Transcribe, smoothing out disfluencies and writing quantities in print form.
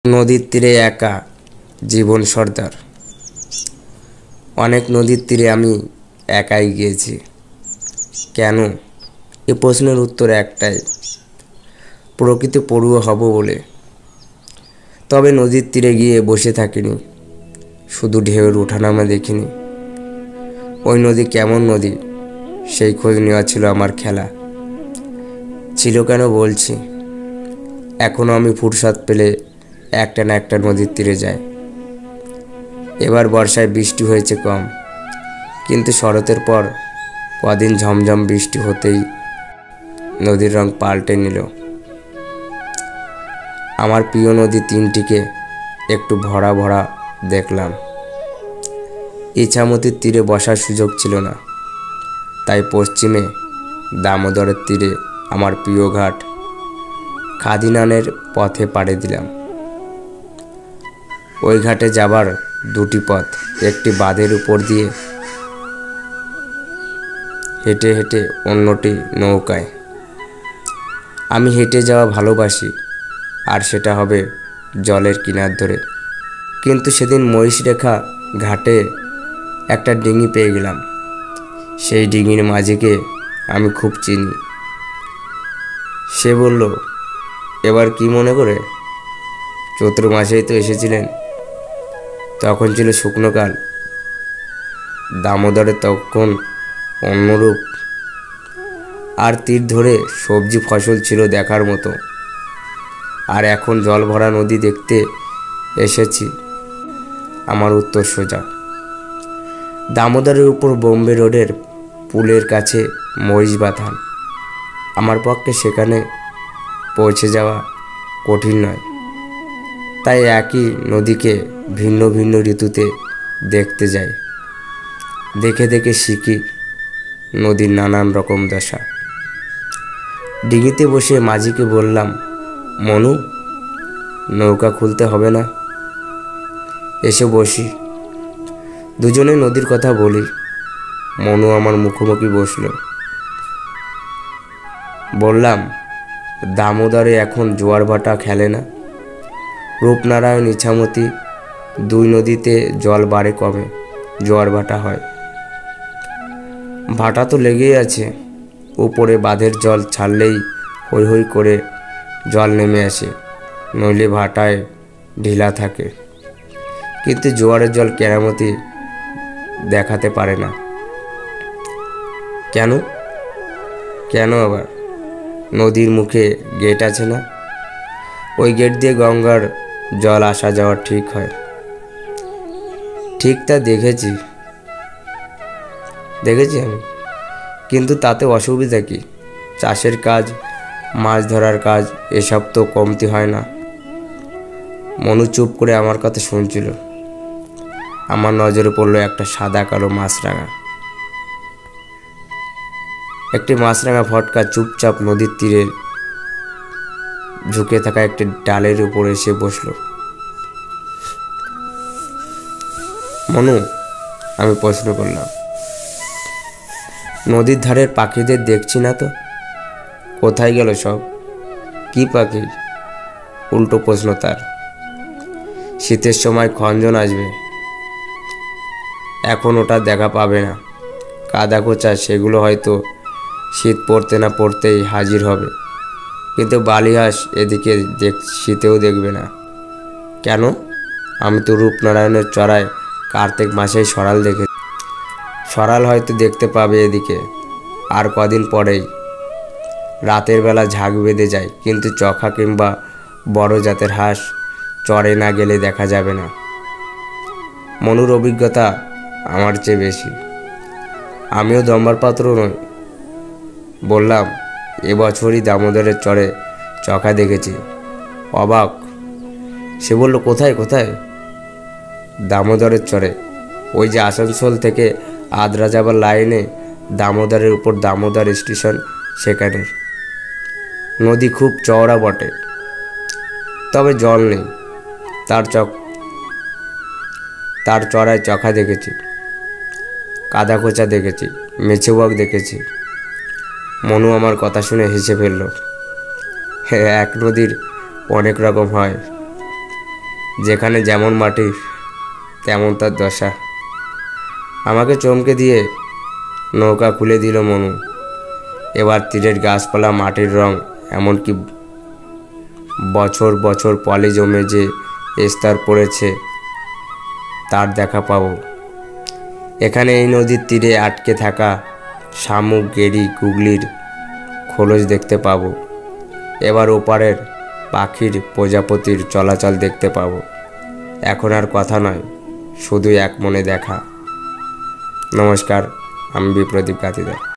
নদীর তীরে একা জীবন সর্দার। অনেক নদীর তীরে আমি একাই গিয়েছি। কেন? এ প্রশ্নের উত্তর একটাই, প্রকৃতি পড়ুয়া হব বলে। তবে নদীর তীরে গিয়ে বসে থাকিনি, শুধু ঢেউয়ের ওঠানামা দেখিনি। ওই নদী কেমন নদী, সেই খোঁজ নেওয়া ছিল আমার খেলা। ছিল কেন বলছি, এখনও আমি ফুরসত পেলে একটা না একটা নদীর তীরে যাই। এবার বর্ষায় বৃষ্টি হয়েছে কম, কিন্তু শরতের পর কদিন ঝমঝম বৃষ্টি হতেই নদীর রং পাল্টে নিল। আমার প্রিয় নদী তিনটিকে একটু ভরা ভরা দেখলাম। ইছামতির তীরে বসার সুযোগ ছিল না, তাই পশ্চিমে দামোদরের তীরে আমার প্রিয় ঘাট খাদিনানের পথে পাড়ি দিলাম। ওই ঘাটে যাবার দুটি পথ, একটি বাঁধের উপর দিয়ে হেঁটে হেঁটে, অন্যটি নৌকায়। আমি হেঁটে যাওয়া ভালোবাসি, আর সেটা হবে জলের কিনার ধরে। কিন্তু সেদিন মহিষরেখা ঘাটে একটা ডিঙি পেয়ে গেলাম। সেই ডিঙির মাঝিকে আমি খুব চিনি। সে বলল, এবার কি মনে করে? চৈত্র মাসেই তো এসেছিলেন, তখন ছিল শুকনোকাল। দামোদরে তখন অন্যরূপ, আর তীর ধরে সবজি ফসল ছিল দেখার মতো। আর এখন জল ভরা নদী দেখতে এসেছি। আমার উত্তর সোজা। দামোদরের উপর বোম্বে রোডের পুলের কাছে মহিষবাথান। আমার পক্ষে সেখানে পৌঁছে যাওয়া কঠিন নয়, তাই একই নদীকে ভিন্ন ভিন্ন ঋতুতে দেখতে যাই। দেখে দেখে শিখি নদীর নানান রকম দশা। ডিঙিতে বসে মাঝিকে বললাম, মনু, নৌকা খুলতে হবে না, এসে বসি। দুজনে নদীর কথা বলি। মনু আমার মুখোমুখি বসল। বললাম, দামোদরে এখন জোয়ার ভাটা খেলে না? রূপনারায়ণ, ইছামতি দুই নদীতে জল বাড়ে কমে, জোয়ার ভাটা হয়। ভাটা তো লেগেই আছে, উপরে বাঁধের জল ছাড়লেই হৈ হৈ করে জল নেমে আসে, নইলে ভাটায় ঢিলা থাকে। কিন্তু জোয়ারের জল কেরামতি দেখাতে পারে না। কেন? কেন আবার? নদীর মুখে গেট আছে না? ওই গেট দিয়ে গঙ্গার জল আসা যাওয়া ঠিক হয়। ঠিক তা দেখেছি আমি, কিন্তু তাতে অসুবিধা কি? চাষের কাজ, মাছ ধরার কাজ, এসব তো কমতি হয় না। মনু চুপ করে আমার কথা শুনছিল। আমার নজরে পড়লো একটা সাদা কালো মাছরাঙা। একটি মাছরাঙা ফটকা চুপচাপ নদীর তীরে ঝুঁকে থাকা একটি ডালের উপর এসে বসল। মনু, আমি প্রশ্ন করলাম, নদীর ধারের পাখিদের দেখছি না তো? কোথায় গেল সব? কি পাখি? উল্টো প্রশ্ন তার। শীতের সময় খঞ্জন আসবে, এখন ওটা দেখা পাবে না। কাদা কোচা সেগুলো হয়তো শীত পড়তে না পড়তেই হাজির হবে, কিন্তু বালিহাঁস এদিকে শীতেও দেখবে না। কেন? আমি তো রূপনারায়ণের চড়ায় কার্তিক মাসেই সরাল দেখে। সরাল হয়তো দেখতে পাবে এদিকে আর কদিন পরেই। রাতের বেলা ঝাঁক বেঁধে যায়, কিন্তু চখা কিংবা বড় জাতের হাঁস চড়ে না গেলে দেখা যাবে না। মনুর অভিজ্ঞতা আমার চেয়ে বেশি। আমিও দম্বার পাত্র নই। বললাম, এবছরই দামোদরের চরে চখা দেখেছি। অবাক। সে বলল, কোথায় কোথায়? দামোদরের চরে, ওই যে আসানসোল থেকে আদ্রা যাবার লাইনে দামোদরের উপর দামোদর স্টেশন, সেখানে। নদী খুব চওড়া বটে, তবে জল নেই। তার চড়ায় চখা দেখেছি, কাদা কোচা দেখেছি, মেছেবক দেখেছি। মনু আমার কথা শুনে হেসে ফেলল। এক নদীর অনেক রকম হয়, যেখানে যেমন মাটি তেমন তার দশা। আমাকে চমকে দিয়ে নৌকা খুলে দিল মনু। এবার তীরের গাছপালা, মাটির রং, এমনকি বছর বছর পলে জমে যে স্তর পড়েছে তার দেখা পাবো। এখানে এই নদীর তীরে আটকে থাকা শামুক, গেড়ি, গুগলির খোলস দেখতে পাবো। এবার ওপারের পাখির, প্রজাপতির চলাচল দেখতে পাবো। এখন আর কথা নয়, শুধু এক মনে দেখা। নমস্কার, আমি বিপ্রদীপ গাতিদার।